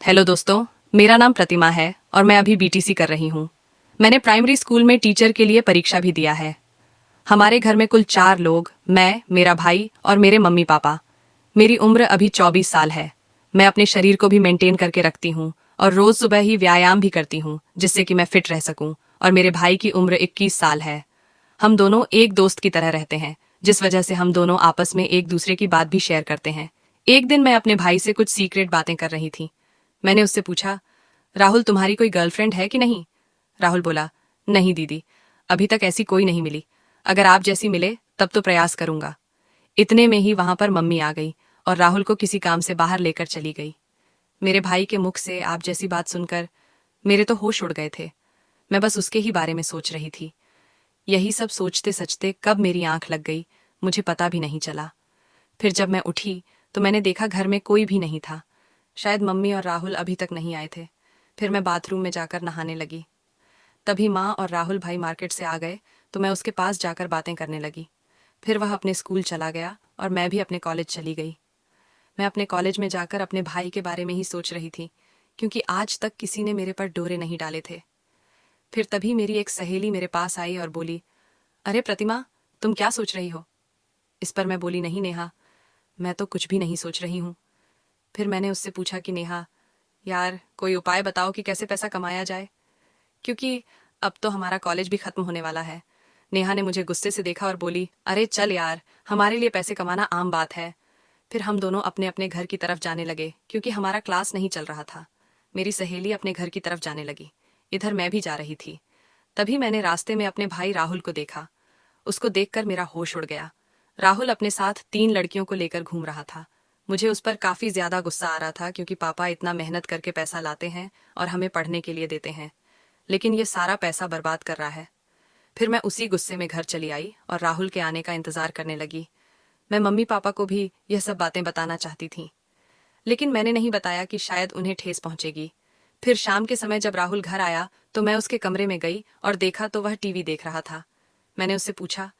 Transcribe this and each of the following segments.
Hello दोस्तों, मेरा नाम प्रतिमा है और मैं अभी बीटीसी कर रही हूँ। मैंने प्राइमरी स्कूल में टीचर के लिए परीक्षा भी दिया है। हमारे घर में कुल 4 लोग, मैं, मेरा भाई और मेरे मम्मी पापा। मेरी उम्र अभी 24 साल है। मैं अपने शरीर को भी मेंटेन करके रखती हूँ और रोज सुबह ही व्यायाम भी करती हूँ जिससे कि मैं फिट रह सकूँ। और मेरे भाई की उम्र 21 साल है। हम दोनों एक दोस्त की तरह रहते हैं, जिस वजह से हम दोनों आपस में एक दूसरे की बात भी शेयर करते हैं। एक दिन मैं अपने भाई से कुछ सीक्रेट बातें कर रही थी। मैंने उससे पूछा, राहुल तुम्हारी कोई गर्लफ्रेंड है कि नहीं? राहुल बोला, नहीं दीदी, अभी तक ऐसी कोई नहीं मिली। अगर आप जैसी मिले तब तो प्रयास करूंगा। इतने में ही वहां पर मम्मी आ गई और राहुल को किसी काम से बाहर लेकर चली गई। मेरे भाई के मुख से आप जैसी बात सुनकर मेरे तो होश उड़ गए थे। मैं बस उसके ही बारे में सोच रही थी। यही सब सोचते सचते कब मेरी आंख लग गई मुझे पता भी नहीं चला। फिर जब मैं उठी तो मैंने देखा घर में कोई भी नहीं था। शायद मम्मी और राहुल अभी तक नहीं आए थे। फिर मैं बाथरूम में जाकर नहाने लगी। तभी माँ और राहुल भाई मार्केट से आ गए तो मैं उसके पास जाकर बातें करने लगी। फिर वह अपने स्कूल चला गया और मैं भी अपने कॉलेज चली गई। मैं अपने कॉलेज में जाकर अपने भाई के बारे में ही सोच रही थी, क्योंकि आज तक किसी ने मेरे पर डोरे नहीं डाले थे। फिर तभी मेरी एक सहेली मेरे पास आई और बोली, अरे प्रतिमा, तुम क्या सोच रही हो? इस पर मैं बोली, नहीं नेहा, मैं तो कुछ भी नहीं सोच रही हूँ। फिर मैंने उससे पूछा कि नेहा, यार कोई उपाय बताओ कि कैसे पैसा कमाया जाए, क्योंकि अब तो हमारा कॉलेज भी खत्म होने वाला है। नेहा ने मुझे गुस्से से देखा और बोली, अरे चल यार, हमारे लिए पैसे कमाना आम बात है। फिर हम दोनों अपने अपने घर की तरफ जाने लगे, क्योंकि हमारा क्लास नहीं चल रहा था। मेरी सहेली अपने घर की तरफ जाने लगी, इधर मैं भी जा रही थी। तभी मैंने रास्ते में अपने भाई राहुल को देखा। उसको देखकर मेरा होश उड़ गया। राहुल अपने साथ 3 लड़कियों को लेकर घूम रहा था। मुझे उस पर काफी ज्यादा गुस्सा आ रहा था, क्योंकि पापा इतना मेहनत करके पैसा लाते हैं और हमें पढ़ने के लिए देते हैं, लेकिन ये सारा पैसा बर्बाद कर रहा है। फिर मैं उसी गुस्से में घर चली आई और राहुल के आने का इंतजार करने लगी। मैं मम्मी पापा को भी यह सब बातें बताना चाहती थी, लेकिन मैंने नहीं बताया कि शायद उन्हें ठेस पहुंचेगी। फिर शाम के समय जब राहुल घर आया तो मैं उसके कमरे में गई और देखा तो वह टीवी देख रहा था। मैंने उससे पूछा,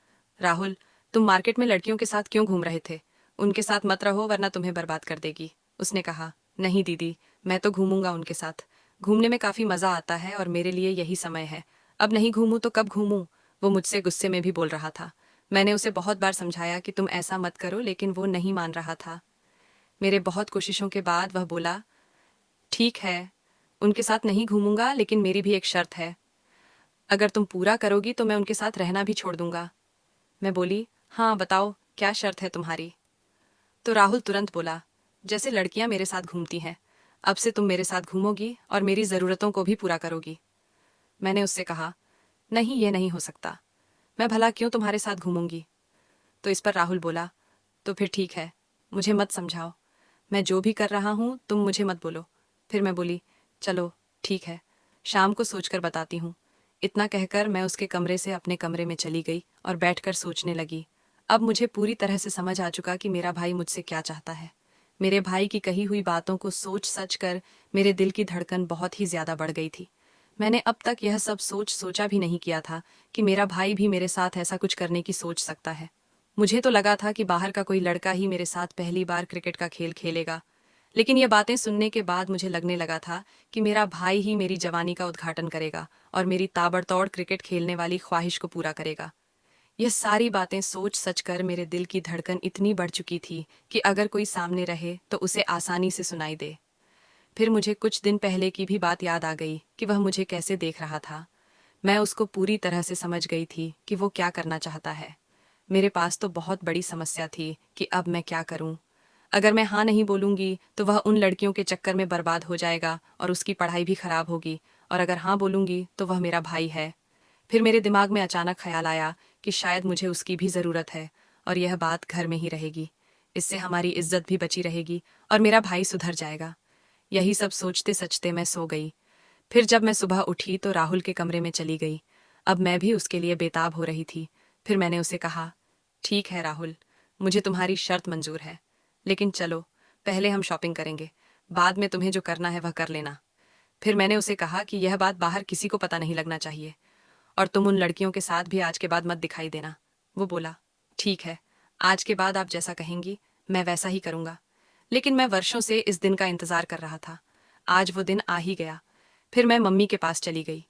राहुल, तुम मार्केट में लड़कियों के साथ क्यों घूम रहे थे? उनके साथ मत रहो वरना तुम्हें बर्बाद कर देगी। उसने कहा, नहीं दीदी, मैं तो घूमूंगा उनके साथ। घूमने में काफी मजा आता है और मेरे लिए यही समय है। अब नहीं घूमूं तो कब घूमूं? वो मुझसे गुस्से में भी बोल रहा था। मैंने उसे बहुत बार समझाया कि तुम ऐसा मत करो, लेकिन वो नहीं मान रहा था। मेरे बहुत कोशिशों के बाद वह बोला, ठीक है, उनके साथ नहीं घूमूंगा, लेकिन मेरी भी एक शर्त है। अगर तुम पूरा करोगी तो मैं उनके साथ रहना भी छोड़ दूंगा। मैं बोली, हाँ बताओ, क्या शर्त है तुम्हारी? तो राहुल तुरंत बोला, जैसे लड़कियां मेरे साथ घूमती हैं, अब से तुम मेरे साथ घूमोगी और मेरी जरूरतों को भी पूरा करोगी। मैंने उससे कहा, नहीं ये नहीं हो सकता, मैं भला क्यों तुम्हारे साथ घूमूंगी? तो इस पर राहुल बोला, तो फिर ठीक है, मुझे मत समझाओ, मैं जो भी कर रहा हूँ तुम मुझे मत बोलो। फिर मैं बोली, चलो ठीक है, शाम को सोचकर बताती हूँ। इतना कहकर मैं उसके कमरे से अपने कमरे में चली गई और बैठकर सोचने लगी। अब मुझे पूरी तरह से समझ आ चुका कि मेरा भाई मुझसे क्या चाहता है। मेरे भाई की कही हुई बातों को सोच सच कर मेरे दिल की धड़कन बहुत ही ज्यादा बढ़ गई थी। मैंने अब तक यह सब सोचा भी नहीं किया था कि मेरा भाई भी मेरे साथ ऐसा कुछ करने की सोच सकता है। मुझे तो लगा था कि बाहर का कोई लड़का ही मेरे साथ पहली बार क्रिकेट का खेल खेलेगा, लेकिन ये बातें सुनने के बाद मुझे लगने लगा था कि मेरा भाई ही मेरी जवानी का उद्घाटन करेगा और मेरी ताबड़तोड़ क्रिकेट खेलने वाली ख्वाहिश को पूरा करेगा। यह सारी बातें सोच सच कर मेरे दिल की धड़कन इतनी बढ़ चुकी थी कि अगर कोई सामने रहे तो उसे आसानी से सुनाई दे। फिर मुझे कुछ दिन पहले की भी बात याद आ गई कि वह मुझे कैसे देख रहा था। मैं उसको पूरी तरह से समझ गई थी कि वो क्या करना चाहता है। मेरे पास तो बहुत बड़ी समस्या थी कि अब मैं क्या करूं। अगर मैं हाँ नहीं बोलूंगी तो वह उन लड़कियों के चक्कर में बर्बाद हो जाएगा और उसकी पढ़ाई भी खराब होगी, और अगर हाँ बोलूंगी तो वह मेरा भाई है। फिर मेरे दिमाग में अचानक ख्याल आया कि शायद मुझे उसकी भी ज़रूरत है और यह बात घर में ही रहेगी। इससे हमारी इज्जत भी बची रहेगी और मेरा भाई सुधर जाएगा। यही सब सोचते सचते मैं सो गई। फिर जब मैं सुबह उठी तो राहुल के कमरे में चली गई। अब मैं भी उसके लिए बेताब हो रही थी। फिर मैंने उसे कहा, ठीक है राहुल, मुझे तुम्हारी शर्त मंजूर है, लेकिन चलो पहले हम शॉपिंग करेंगे, बाद में तुम्हें जो करना है वह कर लेना। फिर मैंने उसे कहा कि यह बात बाहर किसी को पता नहीं लगना चाहिए, और तुम उन लड़कियों के साथ भी आज के बाद मत दिखाई देना। वो बोला, ठीक है, आज के बाद आप जैसा कहेंगी मैं वैसा ही करूंगा। लेकिन मैं वर्षों से इस दिन का इंतजार कर रहा था। आज वो दिन आ ही गया। फिर मैं मम्मी के पास चली गई,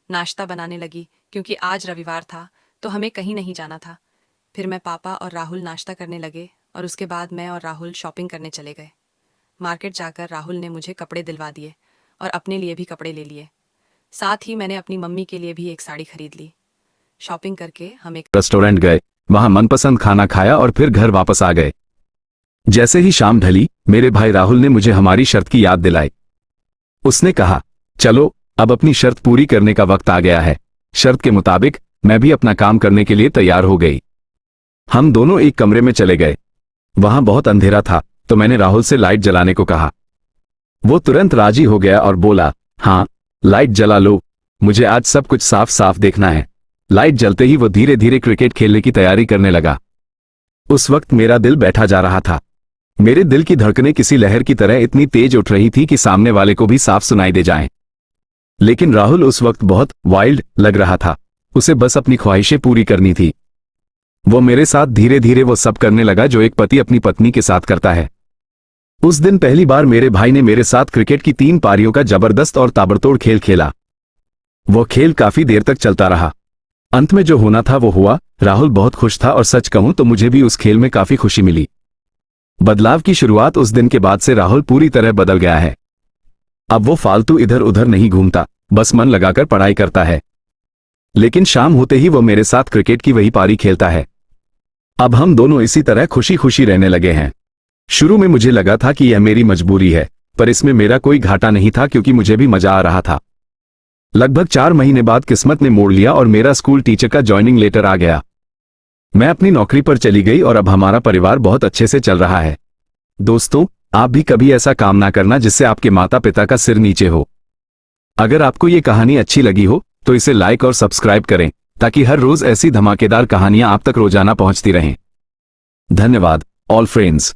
नाश्ता बनाने लगी क्योंकि आज रविवार था तो हमें कहीं नहीं जाना था। फिर मैं पापा और राहुल नाश्ता करने लगे और उसके बाद मैं और राहुल शॉपिंग करने चले गए। मार्केट जाकर राहुल ने मुझे कपड़े दिलवा दिए और अपने लिए भी कपड़े ले लिए। साथ ही मैंने अपनी मम्मी के लिए भी एक साड़ी खरीद ली। शॉपिंग करके हम एक रेस्टोरेंट गए, वहां मनपसंद खाना खाया और फिर घर वापस आ गए। जैसे ही शाम ढली, मेरे भाई राहुल ने मुझे हमारी शर्त की याद दिलाई। उसने कहा, चलो अब अपनी शर्त पूरी करने का वक्त आ गया है। शर्त के मुताबिक मैं भी अपना काम करने के लिए तैयार हो गई। हम दोनों एक कमरे में चले गए। वहां बहुत अंधेरा था तो मैंने राहुल से लाइट जलाने को कहा। वो तुरंत राजी हो गया और बोला, हाँ लाइट जला लो, मुझे आज सब कुछ साफ साफ देखना है। लाइट जलते ही वो धीरे धीरे क्रिकेट खेलने की तैयारी करने लगा। उस वक्त मेरा दिल बैठा जा रहा था। मेरे दिल की धड़कनें किसी लहर की तरह इतनी तेज उठ रही थी कि सामने वाले को भी साफ सुनाई दे जाएं। लेकिन राहुल उस वक्त बहुत वाइल्ड लग रहा था। उसे बस अपनी ख्वाहिशें पूरी करनी थी। वो मेरे साथ धीरे धीरे वो सब करने लगा जो एक पति अपनी पत्नी के साथ करता है। उस दिन पहली बार मेरे भाई ने मेरे साथ क्रिकेट की 3 पारियों का जबरदस्त और ताबड़तोड़ खेल खेला। वो खेल काफी देर तक चलता रहा। अंत में जो होना था वो हुआ। राहुल बहुत खुश था और सच कहूं तो मुझे भी उस खेल में काफी खुशी मिली। बदलाव की शुरुआत उस दिन के बाद से राहुल पूरी तरह बदल गया है। अब वो फालतू इधर उधर नहीं घूमता, बस मन लगाकर पढ़ाई करता है। लेकिन शाम होते ही वो मेरे साथ क्रिकेट की वही पारी खेलता है। अब हम दोनों इसी तरह खुशी खुशी रहने लगे हैं। शुरू में मुझे लगा था कि यह मेरी मजबूरी है, पर इसमें मेरा कोई घाटा नहीं था क्योंकि मुझे भी मजा आ रहा था। लगभग 4 महीने बाद किस्मत ने मोड़ लिया और मेरा स्कूल टीचर का ज्वाइनिंग लेटर आ गया। मैं अपनी नौकरी पर चली गई और अब हमारा परिवार बहुत अच्छे से चल रहा है। दोस्तों, आप भी कभी ऐसा काम ना करना जिससे आपके माता पिता का सिर नीचे हो। अगर आपको ये कहानी अच्छी लगी हो तो इसे लाइक और सब्सक्राइब करें ताकि हर रोज ऐसी धमाकेदार कहानियां आप तक रोजाना पहुंचती रहें। धन्यवाद ऑल फ्रेंड्स।